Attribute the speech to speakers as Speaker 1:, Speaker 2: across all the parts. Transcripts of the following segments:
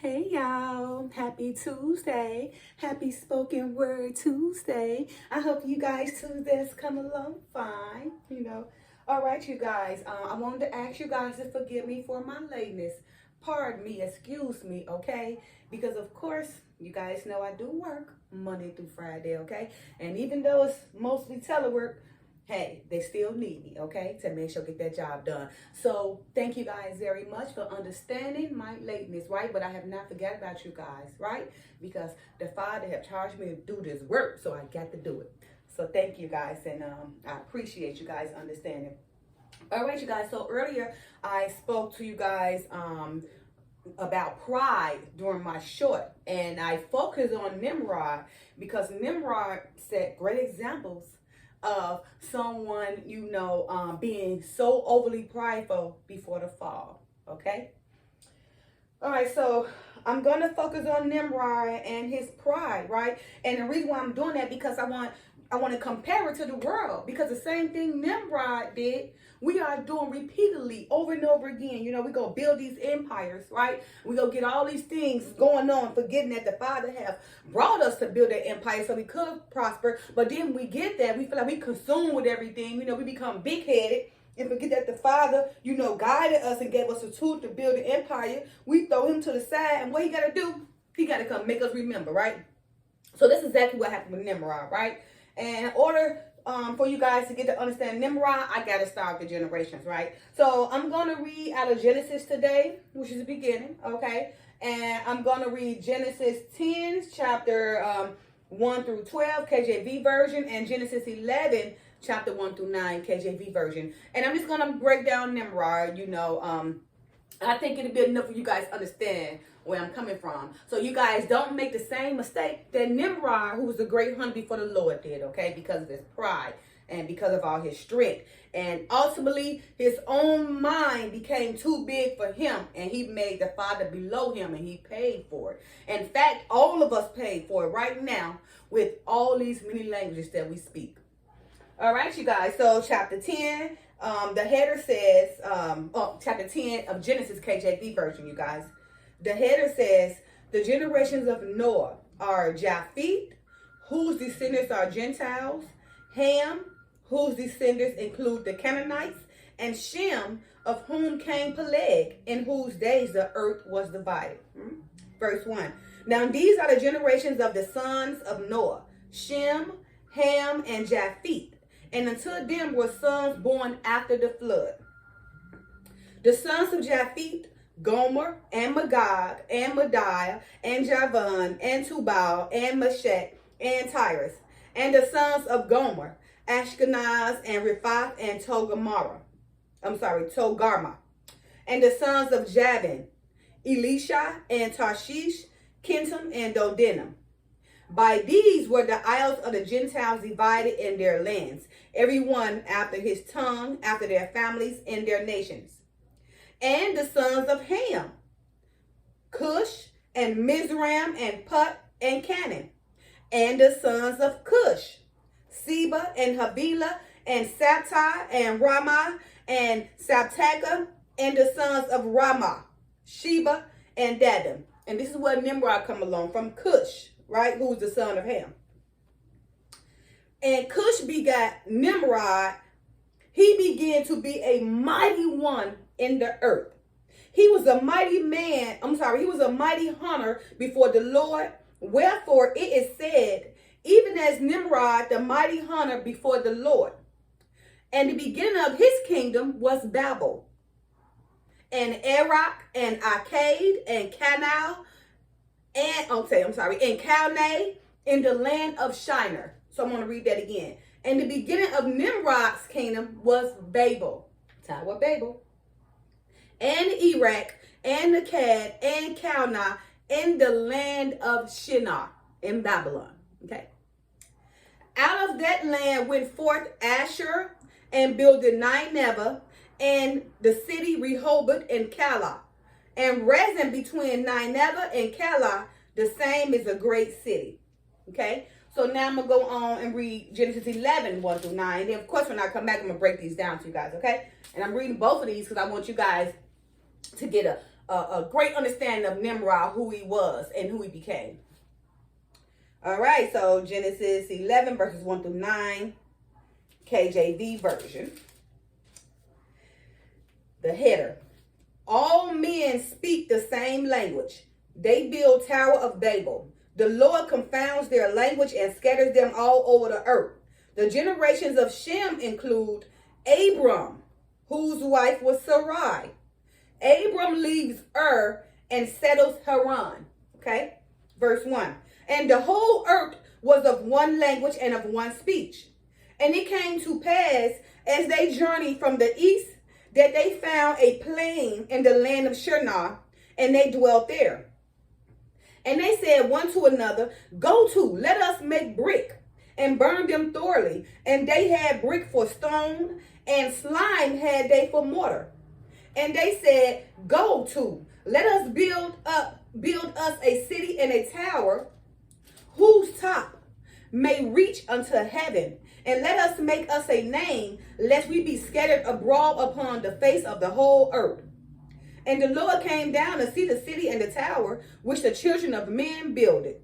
Speaker 1: Hey y'all, happy Tuesday, happy spoken word Tuesday. I hope you guys Tuesdays come along fine. All right, you guys, I wanted to ask you guys to forgive me for my lateness. Pardon me, excuse me, okay? Because of course, you guys know I do work Monday through Friday, okay? And even though it's mostly telework, hey, they still need me, okay, to make sure get that job done. So thank you guys very much for understanding my lateness, right? But I have not forgot about you guys, right? Because the Father have charged me to do this work, so I got to do it. So thank you guys, and I appreciate you guys understanding. All right, you guys. So earlier I spoke to you guys about pride during my short, and I focused on Nimrod because Nimrod set great examples of someone, being so overly prideful before the fall. Okay. All right. So I'm going to focus on Nimrod and his pride, right? And the reason why I'm doing that because I want to compare it to the world, because the same thing Nimrod did, we are doing repeatedly over and over again. We go build these empires, right? We go get all these things going on, forgetting that the Father have brought us to build that empire so we could prosper. But then we get that, we feel like we consumed with everything. We become big-headed and forget that the Father, guided us and gave us a tool to build an empire. We throw him to the side, and what he got to do? He got to come make us remember, right? So that's exactly what happened with Nimrod, right? And in order for you guys to get to understand Nimrod, I got to start the generations, right? So I'm going to read out of Genesis today, which is the beginning, okay? And I'm going to read Genesis 10, chapter 1 through 12, KJV version, and Genesis 11, chapter 1 through 9, KJV version. And I'm just going to break down Nimrod, I think it'll be enough for you guys to understand where I'm coming from. So you guys don't make the same mistake that Nimrod, who was a great hunter before the Lord, did, okay? Because of his pride and because of all his strength. And ultimately, his own mind became too big for him, and he made the Father below him, and he paid for it. In fact, all of us paid for it right now with all these many languages that we speak. All right, you guys. So chapter 10, the header says, chapter 10 of Genesis KJV version, you guys. The header says, the generations of Noah are Japheth, whose descendants are Gentiles, Ham, whose descendants include the Canaanites, and Shem, of whom came Peleg, in whose days the earth was divided. Verse 1. Now these are the generations of the sons of Noah, Shem, Ham, and Japheth. And unto them were sons born after the flood. The sons of Japheth, Gomer, and Magog, and Madai, and Javan, and Tubal, and Meshech, and Tyrus. And the sons of Gomer, Ashkenaz, and Rephath, and Togarmah. And the sons of Javan, Elisha, and Tarshish, Kittim, and Dodanim. By these were the isles of the Gentiles divided in their lands, every one after his tongue, after their families, in their nations. And the sons of Ham, Cush, and Mizraim, and Put, and Canaan. And the sons of Cush, Seba, and Havilah, and Sabta, and Ramah, and Sabteka. And the sons of Ramah, Sheba, and Dadim. And this is where Nimrod come along from, Cush, right, who's the son of Ham. And Cush begot Nimrod. He began to be a mighty one in the earth. He was a mighty man. He was a mighty hunter before the Lord. Wherefore it is said, even as Nimrod, the mighty hunter before the Lord. And the beginning of his kingdom was Babel, and Erech, and Akkad, and Canal, and and Calneh, in the land of Shinar. So I'm going to read that again. And the beginning of Nimrod's kingdom was Babel, Tower Babel, and Erech, and Akkad, and Calneh, in the land of Shinar, in Babylon. Okay. Out of that land went forth Asher, and builded Nineveh, and the city Rehoboth, and Calah. And Rezin between Nineveh and Calah, the same is a great city. Okay. So now I'm going to go on and read Genesis 11, 1 through 9. And then, of course, when I come back, I'm going to break these down to you guys, okay? And I'm reading both of these because I want you guys to get a great understanding of Nimrod, who he was and who he became. All right, so Genesis 11, verses 1 through 9, KJV version. The header. All men speak the same language. They build Tower of Babel. The Lord confounds their language and scatters them all over the earth. The generations of Shem include Abram, whose wife was Sarai. Abram leaves Ur and settles Haran. Okay, verse 1. And the whole earth was of one language and of one speech. And it came to pass, as they journeyed from the east, that they found a plain in the land of Shinar, and they dwelt there. And they said one to another, Go to, let us make brick, and burn them thoroughly. And they had brick for stone, and slime had they for mortar. And they said, Go to, let us build us a city and a tower, whose top may reach unto heaven. And let us make us a name, lest we be scattered abroad upon the face of the whole earth. And the Lord came down to see the city and the tower, which the children of men builded.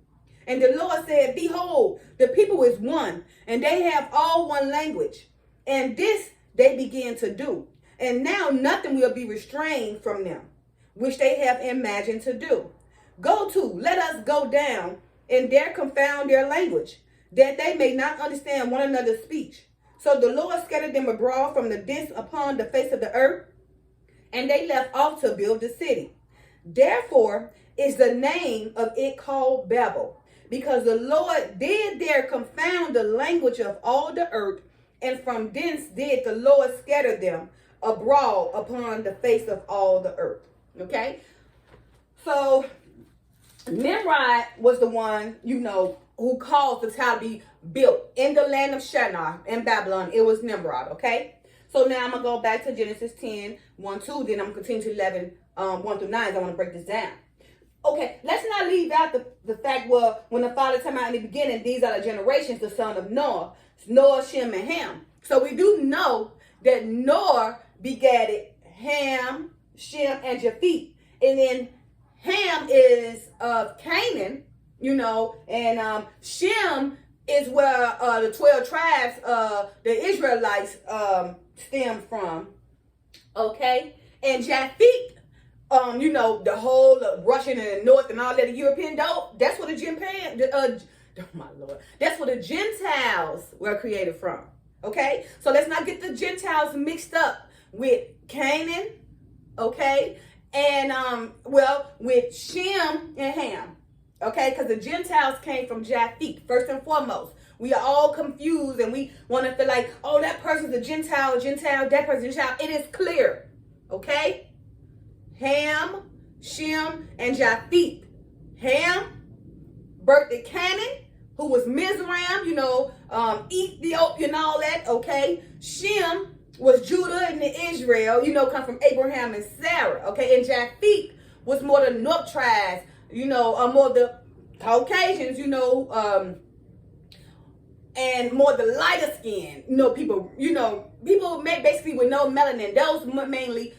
Speaker 1: And the Lord said, Behold, the people is one, and they have all one language. And this they began to do. And now nothing will be restrained from them, which they have imagined to do. Go to, let us go down, and there confound their language, that they may not understand one another's speech. So the Lord scattered them abroad from the distance upon the face of the earth, and they left off to build the city. Therefore is the name of it called Babel, because the Lord did there confound the language of all the earth, and from thence did the Lord scatter them abroad upon the face of all the earth. Okay? So Nimrod was the one, who caused the tower to be built in the land of Shinar in Babylon. It was Nimrod, okay? So now I'm going to go back to Genesis 10, 1, 2. Then I'm going to continue to 11, 1 through 9. I want to break this down. Okay, let's not leave out the fact, well, when the Father came out in the beginning, these are the generations, the son of Noah, Shem, and Ham. So we do know that Noah begatted Ham, Shem, and Japheth. And then Ham is of Canaan, and Shem is where the 12 tribes, the Israelites, stem from. Okay? And Japheth, the whole Russian and the North and all that, the European, that's where that's where the Gentiles were created from. Okay? So let's not get the Gentiles mixed up with Canaan, okay? And, with Shem and Ham. Okay, because the Gentiles came from Japheth, first and foremost. We are all confused and we want to feel like, oh, that person's a Gentile, that person's a Gentile. It is clear, okay? Ham, Shem, and Japheth. Ham birthed Canaan, who was Mizraim, Ethiopia and all that, okay? Shem was Judah and Israel, come from Abraham and Sarah, okay? And Japheth was more the north tribes, more the Caucasians, and more the lighter skin, people, people basically with no melanin. Those mainly,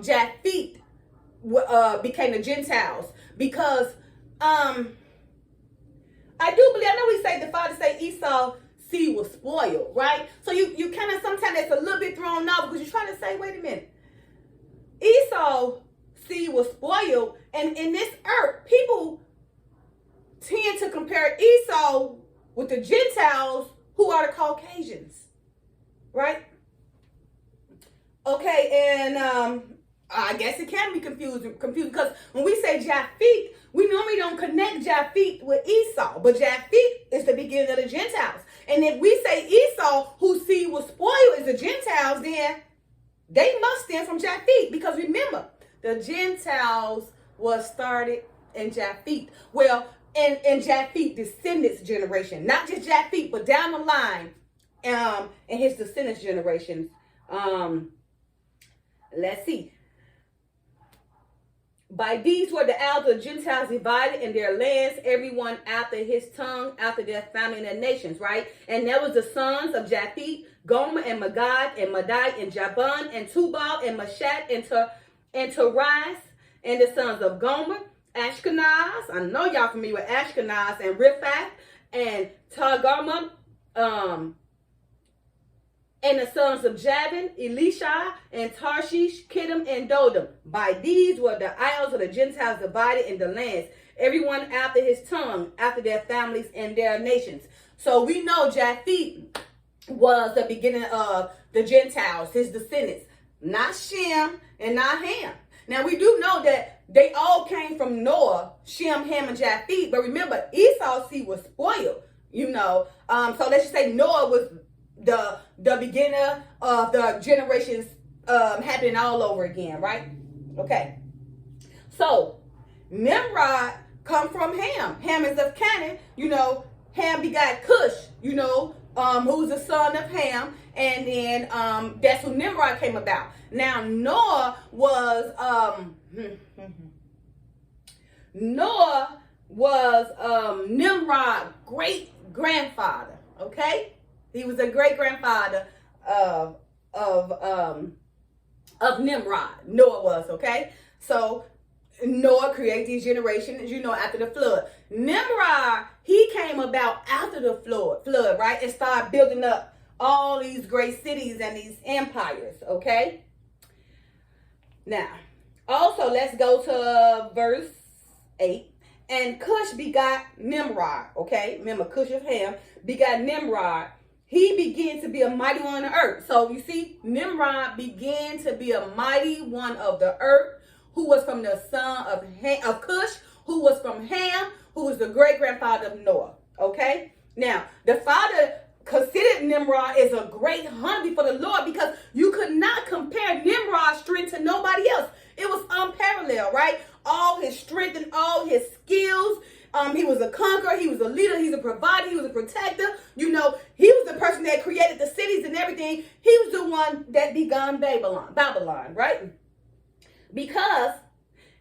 Speaker 1: Japheth became the Gentiles because, I know we say the Father say Esau seed was spoiled, right? So you kind of sometimes it's a little bit thrown off because you're trying to say, wait a minute, Esau seed was spoiled, and in this earth, people tend to compare Esau with the Gentiles, who are the Caucasians, right? Okay, and I guess it can be confusing because when we say Japheth, we normally don't connect Japheth with Esau, but Japheth is the beginning of the Gentiles. And if we say Esau, whose seed was spoiled, is the Gentiles, then they must stem from Japheth, because remember, the Gentiles was started in Japheth. Well, in Japheth descendants generation, not just Japheth, but down the line, in his descendants generations. Let's see. By these were the isles of Gentiles divided in their lands, everyone after his tongue, after their family and their nations, right? And there was the sons of Japheth, Gomer and Magog and Madai and Jaban and Tubal and Mashat and Teraz and the sons of Gomer, Ashkenaz. I know y'all familiar with Ashkenaz, and Riphath, and Togarmah, and the sons of Javan, Elisha, and Tarshish, Kittim, and Dodam. By these were the isles of the Gentiles divided into lands, everyone after his tongue, after their families and their nations. So we know Japheth was the beginning of the Gentiles, his descendants. Not Shem and not Ham. Now we do know that they all came from Noah, Shem, Ham, and Japheth. But remember, Esau's seed was spoiled, So let's just say Noah was the beginner of the generations happening all over again, right? Okay. So Nimrod come from Ham. Ham is of Canaan. Ham begot Cush, who's the son of Ham. And then that's who Nimrod came about. Now Noah was Nimrod's great grandfather. Okay, he was a great grandfather of Nimrod. Noah was, okay. So Noah created these generations, after the flood. Nimrod, he came about after the flood, right, and started building up all these great cities and these empires, okay? Now, also, let's go to verse 8. And Cush begot Nimrod, okay? Remember, Cush of Ham begot Nimrod. He began to be a mighty one on the earth. So, you see, Nimrod began to be a mighty one of the earth, who was from the son of Cush, who was from Ham, who was the great-grandfather of Noah, okay? Now, the father considered Nimrod as a great hunter before the Lord, because you could not compare Nimrod's strength to nobody else. It was unparalleled, right? All his strength and all his skills. He was a conqueror. He was a leader. He's a provider. He was a protector. He was the person that created the cities and everything. He was the one that began Babylon, right? Because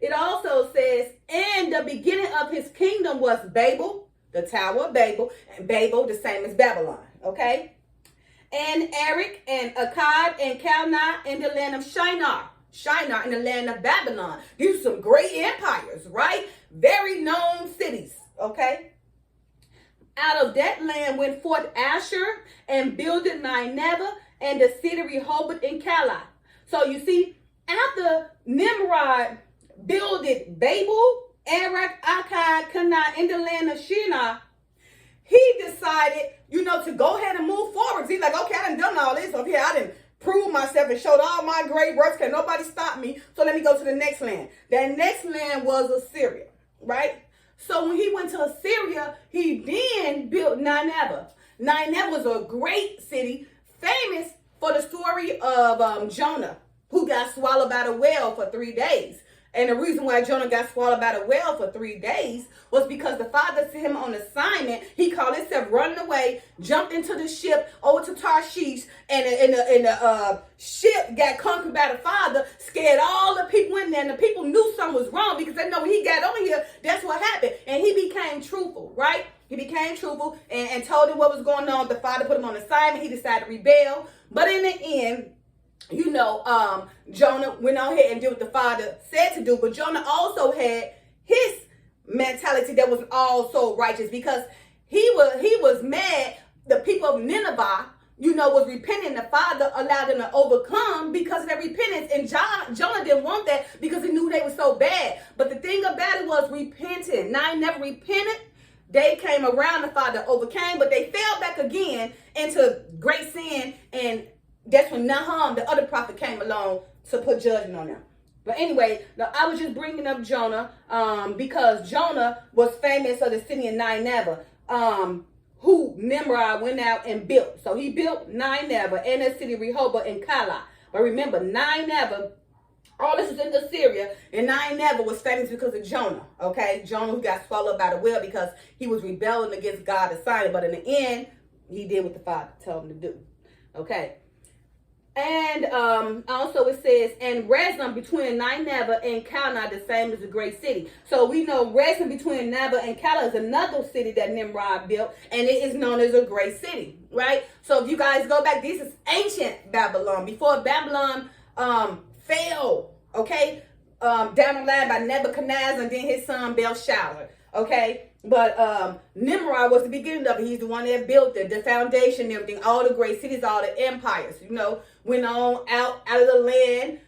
Speaker 1: it also says, and the beginning of his kingdom was Babel, the Tower of Babel, and Babel, the same as Babylon, okay? And Erech, and Akkad, and Calneh in the land of Shinar in the land of Babylon. These are some great empires, right? Very known cities, okay? Out of that land went forth Asher, and builded Nineveh, and the city Rehoboth and Calah. So you see, after Nimrod builded Babel, Erech, Akkad, Calneh in the land of Shinar, he decided, to go ahead and move forward. He's like, okay, I done all this up here. I done proved myself and showed all my great works. Can nobody stop me? So let me go to the next land. That next land was Assyria, right? So when he went to Assyria, he then built Nineveh. Nineveh was a great city, famous for the story of Jonah, who got swallowed by the whale for 3 days. And the reason why Jonah got swallowed by the whale for 3 days was because the father sent him on assignment. He called himself running away, jumped into the ship over to Tarshish, and the ship got conquered by the father, scared all the people in there, and the people knew something was wrong, because they know when he got over here, that's what happened. And he became truthful, right? He became truthful and told him what was going on. The father put him on assignment. He decided to rebel. But in the end, Jonah went on ahead and did what the father said to do. But Jonah also had his mentality that was also righteous, because he was mad. The people of Nineveh, was repenting. The father allowed them to overcome because of their repentance. And Jonah didn't want that, because he knew they were so bad. But the thing about it was repenting. Now, I never repented. They came around, the father overcame, but they fell back again into great sin. And that's when Nahum, the other prophet, came along to put judgment on them. But anyway, I was just bringing up Jonah because Jonah was famous of the city of Nineveh, who Nimrod went out and built. So he built Nineveh and the city Rehoboth and Calah. But remember, Nineveh, all this is in Assyria, and Nineveh was famous because of Jonah, okay? Jonah, who got swallowed by the whale because he was rebelling against God's assignment. But in the end, he did what the father told him to do, okay? And also it says, and Rezin between Nineveh and Calneh, the same as a great city. So we know Rezin between Nineveh and Calah is another city that Nimrod built, and it is known as a great city, right? So if you guys go back, this is ancient Babylon, before Babylon fell, okay? down the line by Nebuchadnezzar and then his son Belshazzar. Okay, but Nimrod was the beginning of it. He's the one that built it, the foundation, and everything, all the great cities, all the empires, went on out of the land,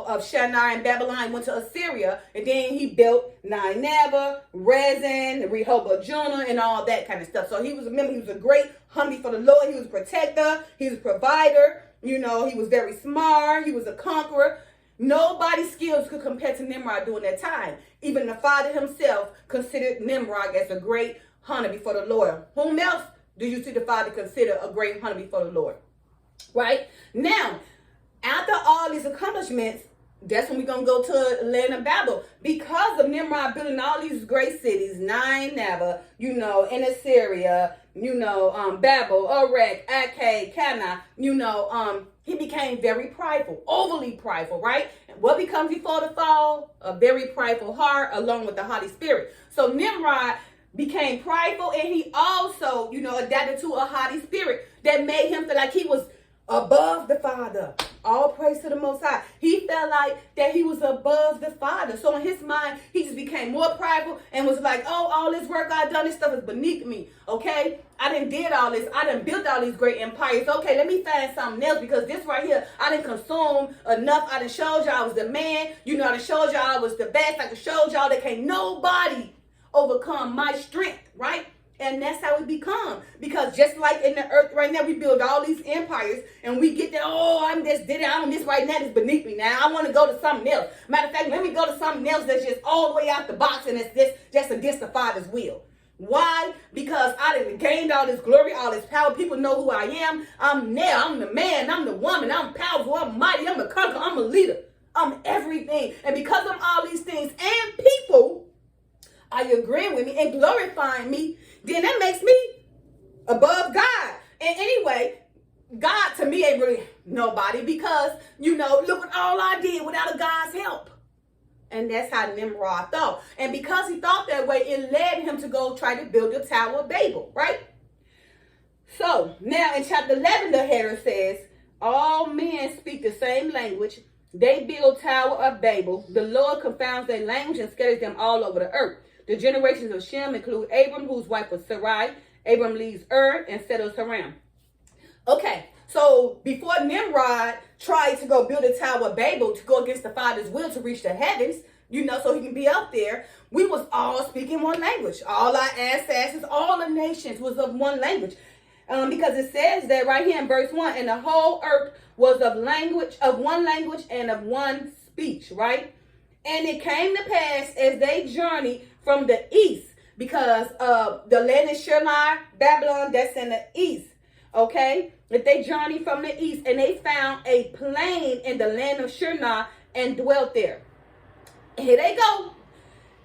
Speaker 1: of Shinar and Babylon, went to Assyria, and then he built Nineveh, Rezin, Rehoboth, Jonah, and all that kind of stuff. So he was a great hunter for the Lord. He was a protector. He was a provider. He was very smart. He was a conqueror. Nobody's skills could compare to Nimrod during that time. Even the father himself considered Nimrod as a great hunter before the Lord. Whom else do you see the father consider a great hunter before the Lord? Right? Now, after all these accomplishments, that's when we're going to go to the land of Babel. Because of Nimrod building all these great cities, Nineveh, in Assyria, Babel, Erech, Akkad, Cana, he became very prideful, overly prideful, right? And what becomes before the fall? A very prideful heart along with the haughty spirit. So Nimrod became prideful, and he also, adapted to a haughty spirit that made him feel like he was above the Father. All praise to the Most High. He felt like that he was above the Father. So in his mind, he just became more prideful and was like, oh, all this work I've done, this stuff is beneath me. Okay? I done did all this. I done built all these great empires. Okay, let me find something else, because this right here, I done consumed enough. I done showed y'all I was the man. I done showed y'all I was the best. I done showed y'all that can't nobody overcome my strength, right? And that's how we become. Because just like in the earth right now, we build all these empires and we get there, oh, I'm this, did it, I'm this right now, that's beneath me now. I want to go to something else. Matter of fact, let me go to something else that's just all the way out the box and it's just against the Father's will. Why? Because I done gained all this glory, all this power. People know who I am. I'm there. I'm the man. I'm the woman. I'm powerful. I'm mighty. I'm a conqueror. I'm a leader. I'm everything. And because of all these things and people are you agreeing with me and glorifying me, then that makes me above God. And anyway, God to me ain't really nobody, because, look at all I did without a God's help. And that's how Nimrod thought. And because he thought that way, it led him to go try to build the Tower of Babel, right? So now in chapter 11, the header says, all men speak the same language. They build Tower of Babel. The Lord confounds their language and scatters them all over the earth. The generations of Shem include Abram, whose wife was Sarai. Abram leaves Ur and settles Haran. Okay, so before Nimrod tried to go build a Tower of Babel to go against the Father's will to reach the heavens, so he can be up there, we was all speaking one language. All our ancestors, all the nations was of one language. Because it says that right here in verse 1, and the whole earth was of one language and of one speech, right? And it came to pass as they journeyed from the east, because the land of Shinar, Babylon, that's in the east, okay? That they journeyed from the east, and they found a plain in the land of Shinar and dwelt there. Here they go.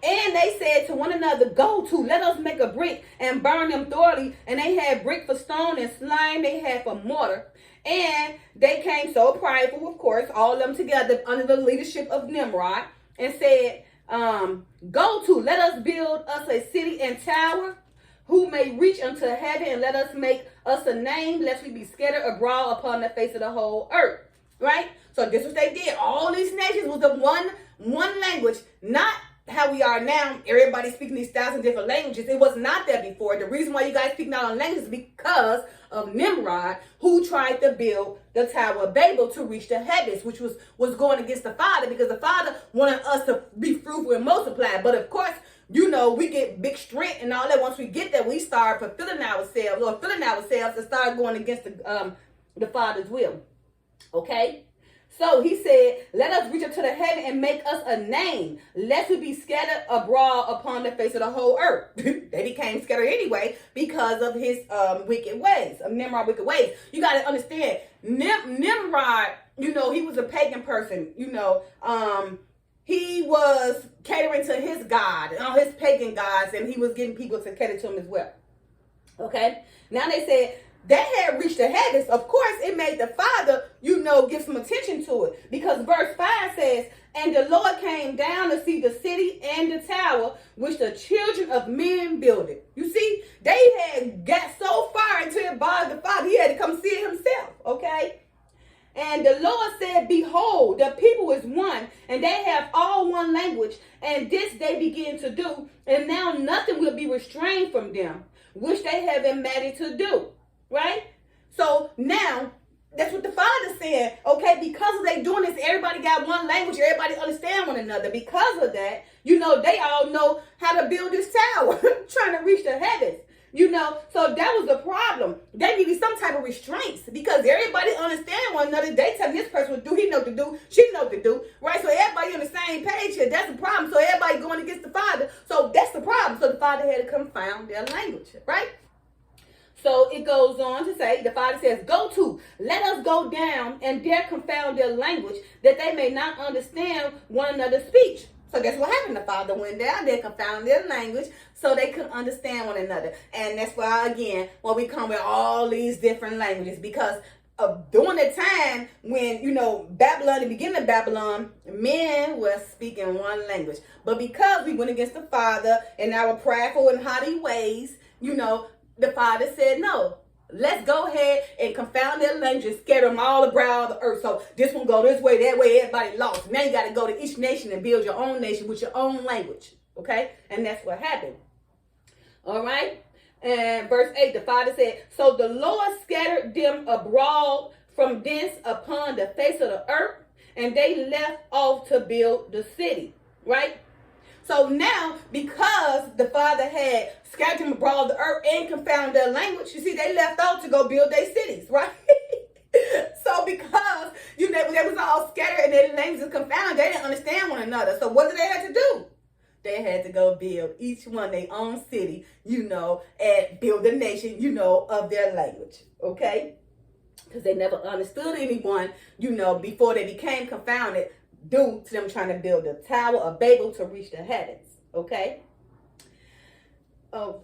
Speaker 1: And they said to one another, go to, let us make a brick and burn them thoroughly. And they had brick for stone and slime they had for mortar. And they came so prideful, of course, all of them together under the leadership of Nimrod, and said, go to, let us build us a city and tower, who may reach unto heaven, and let us make us a name, lest we be scattered abroad upon the face of the whole earth. Right? So this is what they did. All these nations was the one language, not how we are now. Everybody speaking these 1,000 different languages. It was not that before. The reason why you guys speak now in languages is because of Nimrod, who tried to build the Tower of Babel to reach the heavens, which was going against the Father, because the Father wanted us to be fruitful and multiply. But of course, we get big strength and all that. Once we get there, we start filling ourselves and start going against the Father's will. Okay? So he said, let us reach up to the heaven and make us a name, lest we be scattered abroad upon the face of the whole earth. They became scattered anyway because of his wicked ways, of Nimrod's wicked ways. You got to understand, Nimrod, he was a pagan person, he was catering to his God, his pagan gods, and he was getting people to cater to him as well. Okay? Now they said, that had reached the heavens. Of course, it made the Father, give some attention to it. Because verse 5 says, and the Lord came down to see the city and the tower, which the children of men builded. You see, they had got so far until it bothered the Father. He had to come see it himself, okay? And the Lord said, behold, the people is one, and they have all one language, and this they begin to do, and now nothing will be restrained from them, which they have been made to do. Right? So now, that's what the Father said. Okay, because they doing this, everybody got one language, everybody understand one another. Because of that, they all know how to build this tower, trying to reach the heavens. So that was the problem. They needed some type of restraints because everybody understand one another. They tell this person what to do, he know what to do, she know what to do, right? So everybody on the same page here. That's the problem. So everybody going against the Father. So that's the problem. So the Father had to confound their language, right? So it goes on to say, the Father says, let us go down and there confound their language, that they may not understand one another's speech. So that's what happened. The Father went down there, confounded their language, so they couldn't understand one another. And that's why, again, when we come with all these different languages, because during the time when, Babylon, the beginning of Babylon, men were speaking one language. But because we went against the Father in our prideful and haughty ways, the Father said, no, let's go ahead and confound their language and scatter them all around the earth. So this one go this way, that way, everybody lost. Now you got to go to each nation and build your own nation with your own language. Okay? And that's what happened. All right? And verse 8, the Father said, so the Lord scattered them abroad from thence upon the face of the earth, and they left off to build the city. Right? So now, because the Father had scattered them abroad the earth and confounded their language, you see, they left out to go build their cities, right? So because, they was all scattered and their languages was confounded, they didn't understand one another. So what did they have to do? They had to go build each one their own city, and build a nation, of their language, okay? Because they never understood anyone, before they became confounded, due to them trying to build the Tower of Babel to reach the heavens. Okay?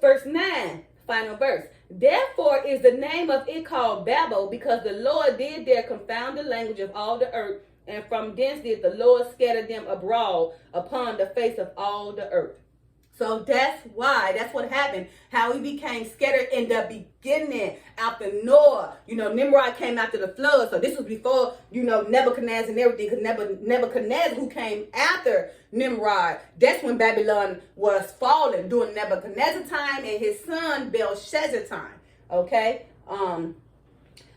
Speaker 1: Verse 9, final verse. Therefore is the name of it called Babel, because the Lord did there confound the language of all the earth, and from thence did the Lord scatter them abroad upon the face of all the earth. So that's what happened, how he became scattered in the beginning after Noah. Nimrod came after the flood. So this was before, Nebuchadnezzar and everything. Because Nebuchadnezzar, who came after Nimrod, that's when Babylon was falling, during Nebuchadnezzar time and his son Belshazzar time. Okay?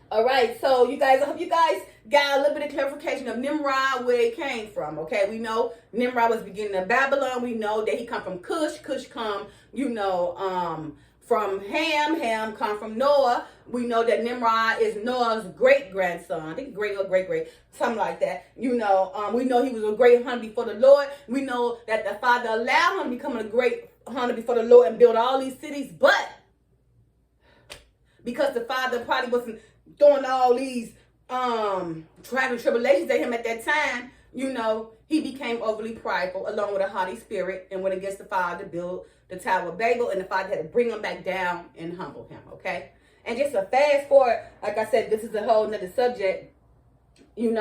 Speaker 1: All right, so I hope you guys got a little bit of clarification of Nimrod, where it came from. Okay, we know Nimrod was beginning of Babylon. We know that he come from Cush. Cush come, from Ham. Ham come from Noah. We know that Nimrod is Noah's great-grandson. I think great or great-great, something like that. We know he was a great hunter before the Lord. We know that the Father allowed him to become a great hunter before the Lord and build all these cities. But because the Father probably wasn't throwing all these trials and tribulations at him at that time, he became overly prideful along with a haughty spirit and went against the Father to build the Tower of Babel, and the Father had to bring him back down and humble him. Okay? And just a fast forward, like I said, this is a whole nother subject. It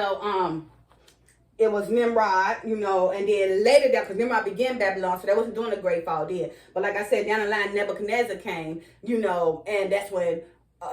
Speaker 1: was Nimrod, and then later down, because Nimrod began Babylon, so that wasn't doing the great fall then. But like I said, down the line, Nebuchadnezzar came, and that's when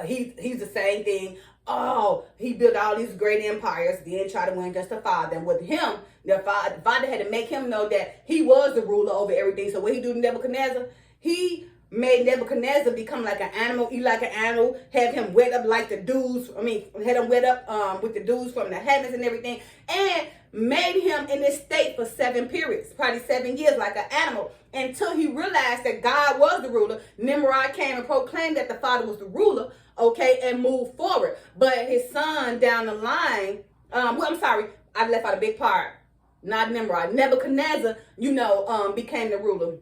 Speaker 1: he's the same thing. Oh, he built all these great empires, then tried to win against the Father. And with him, the Father had to make him know that he was the ruler over everything. So what he do to Nebuchadnezzar? He made Nebuchadnezzar become like an animal, eat like an animal, have him wet up like the dews. Had him wet up with the dews from the heavens and everything. And made him in this state for 7 periods, probably 7 years, like an animal, until he realized that God was the ruler. Nimrod came and proclaimed that the Father was the ruler, okay, and moved forward. But his son down the line, I'm sorry, I left out a big part. Not Nimrod. Nebuchadnezzar, became the ruler,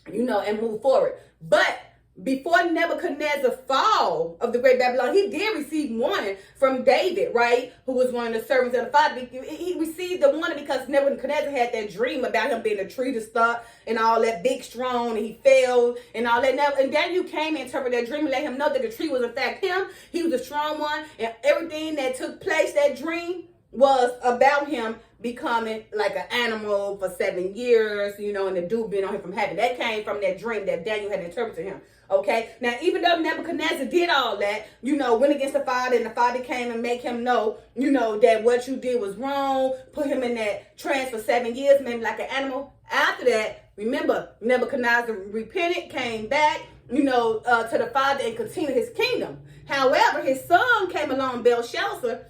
Speaker 1: and moved forward. But before Nebuchadnezzar's fall of the great Babylon, he did receive warning from David, right? Who was one of the servants of the Father. He received the warning because Nebuchadnezzar had that dream about him being a tree to start and all that big, strong, and he fell and all that. And Daniel came and interpreted that dream and let him know that the tree was in fact him. He was a strong one, and everything that took place, that dream, was about him becoming like an animal for 7 years, you know, and the dude being on him from heaven. That came from that dream that Daniel had interpreted to him. Okay, now even though Nebuchadnezzar did all that, you know, went against the Father, and the Father came and make him know, you know, that what you did was wrong, put him in that trance for 7 years, made him like an animal. After that, remember, Nebuchadnezzar repented, came back, you know, to the Father and continued his kingdom. However, his son came along, Belshazzar.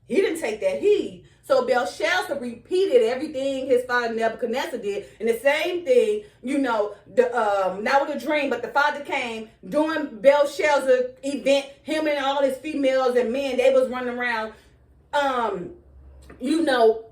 Speaker 1: He didn't take that heed. So Belshazzar repeated everything his father Nebuchadnezzar did. And the same thing, you know, not with a dream, but the Father came during Belshazzar's event. Him and all his females and men, they was running around, you know,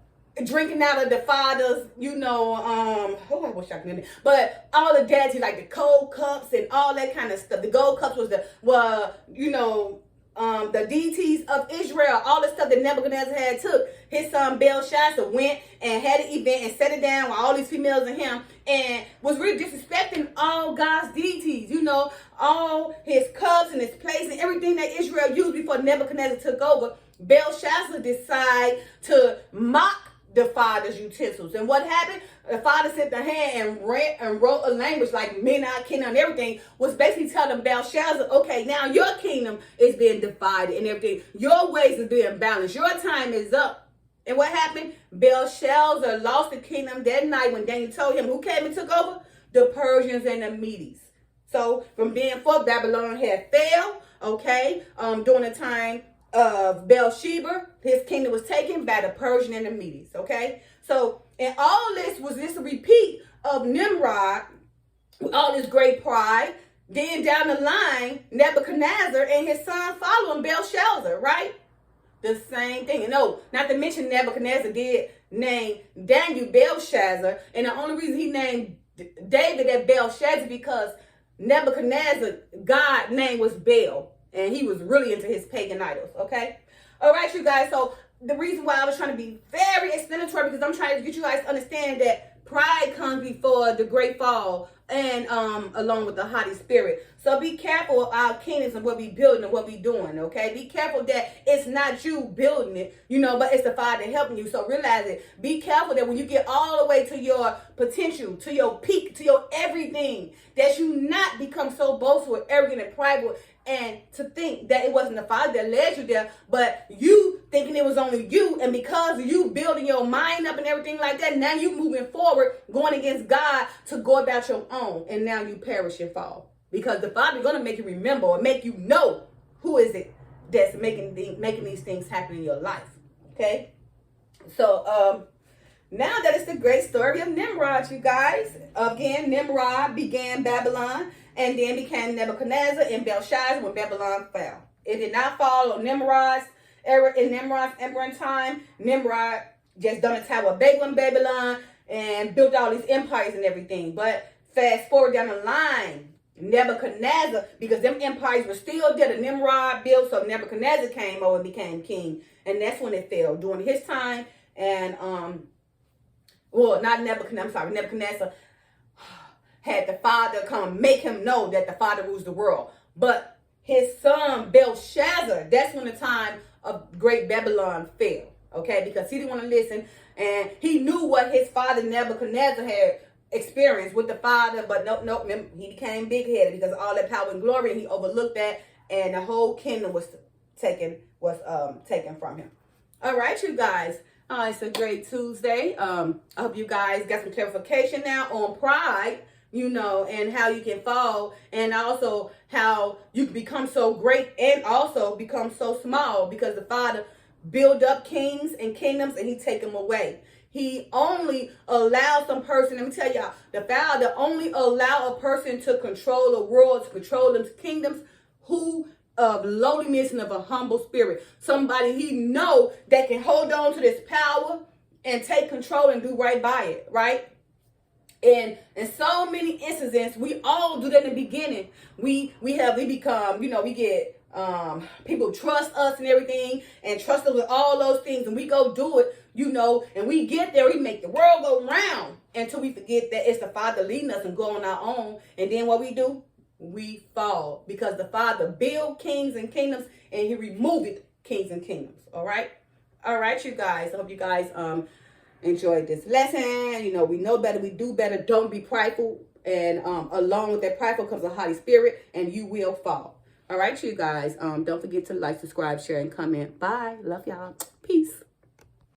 Speaker 1: drinking out of the Father's, you know, oh, I wish I could remember. But all the daddy, like the cold cups and all that kind of stuff. The gold cups were, you know, the deities of Israel, all the stuff that Nebuchadnezzar had took. His son Belshazzar went and had an event and set it down with all these females and him, and was really disrespecting all God's deities, you know, all his cups and his plates and everything that Israel used before Nebuchadnezzar took over. Belshazzar decided to mock the Father's utensils. And what happened? The Father sent the hand and wrote a language like Midnight Kingdom and everything, was basically telling Belshazzar, okay, now your kingdom is being divided and everything. Your ways are being balanced. Your time is up. And what happened? Belshazzar lost the kingdom that night when Daniel told him who came and took over? The Persians and the Medes. So from being for Babylon had fell, okay, during the time of Bathsheba, his kingdom was taken by the Persian and the Medes, okay? So, and all this was this a repeat of Nimrod, with all his great pride. Then down the line, Nebuchadnezzar and his son following Belshazzar, right? The same thing. And no, not to mention Nebuchadnezzar did name Daniel Belshazzar. And the only reason he named David as Belshazzar because Nebuchadnezzar, God's name was Baal. And he was really into his pagan idols, okay? All right, you guys. So the reason why I was trying to be very explanatory, because I'm trying to get you guys to understand that pride comes before the great fall and along with the haughty spirit. So be careful of our kingdoms and what we building and what we doing, okay? Be careful that it's not you building it, you know, but it's the Father helping you. So realize it. Be careful that when you get all the way to your potential, to your peak, to your everything, that you not become so boastful, arrogant, and prideful, and to think that it wasn't the Father that led you there, but you thinking it was only you, and because of you building your mind up and everything like that, now you moving forward, going against God to go about your own, and now you perish and fall. Because the Father is going to make you remember or make you know who is it that's making these things happen in your life, okay? So, now that it's the great story of Nimrod, you guys. Again, Nimrod began Babylon and then became Nebuchadnezzar and Belshazzar when Babylon fell. It did not fall on Nimrod's era. In Nimrod's emperor time, Nimrod just done a Tower of Babel in Babylon and built all these empires and everything. But fast forward down the line, Nebuchadnezzar, because them empires were still there, the Nimrod built, so Nebuchadnezzar came over and became king. And that's when it fell, during his time. And, well, not Nebuchadnezzar, I'm sorry, Nebuchadnezzar had the Father come make him know that the Father rules the world. But his son Belshazzar, that's when the time of great Babylon fell, okay? Because he didn't want to listen, and he knew what his father Nebuchadnezzar had experienced with the Father, but nope, he became big-headed because of all that power and glory, and he overlooked that, and the whole kingdom was taken from him. All right, you guys. It's a great Tuesday. I hope you guys got some clarification now on pride, you know, and how you can fall, and also how you can become so great and also become so small, because the Father build up kings and kingdoms and he take them away. He only allows some person, let me tell y'all, the Father only allow a person to control the world, to control them kingdoms, who of lowliness and of a humble spirit. Somebody he know that can hold on to this power and take control and do right by it, right? And in so many instances, we all do that in the beginning. We become, you know, we get people trust us and everything, and trust us with all those things, and we go do it, you know, and we get there, we make the world go round until we forget that it's the Father leading us and go on our own. And then what we do? We fall, because the Father built kings and kingdoms and he removed kings and kingdoms. All right, you guys. I hope you guys enjoyed this lesson. You know, we know better, we do better. Don't be prideful. And along with that prideful comes a haughty spirit, and you will fall. All right, you guys. Don't forget to like, subscribe, share, and comment. Bye. Love y'all. Peace.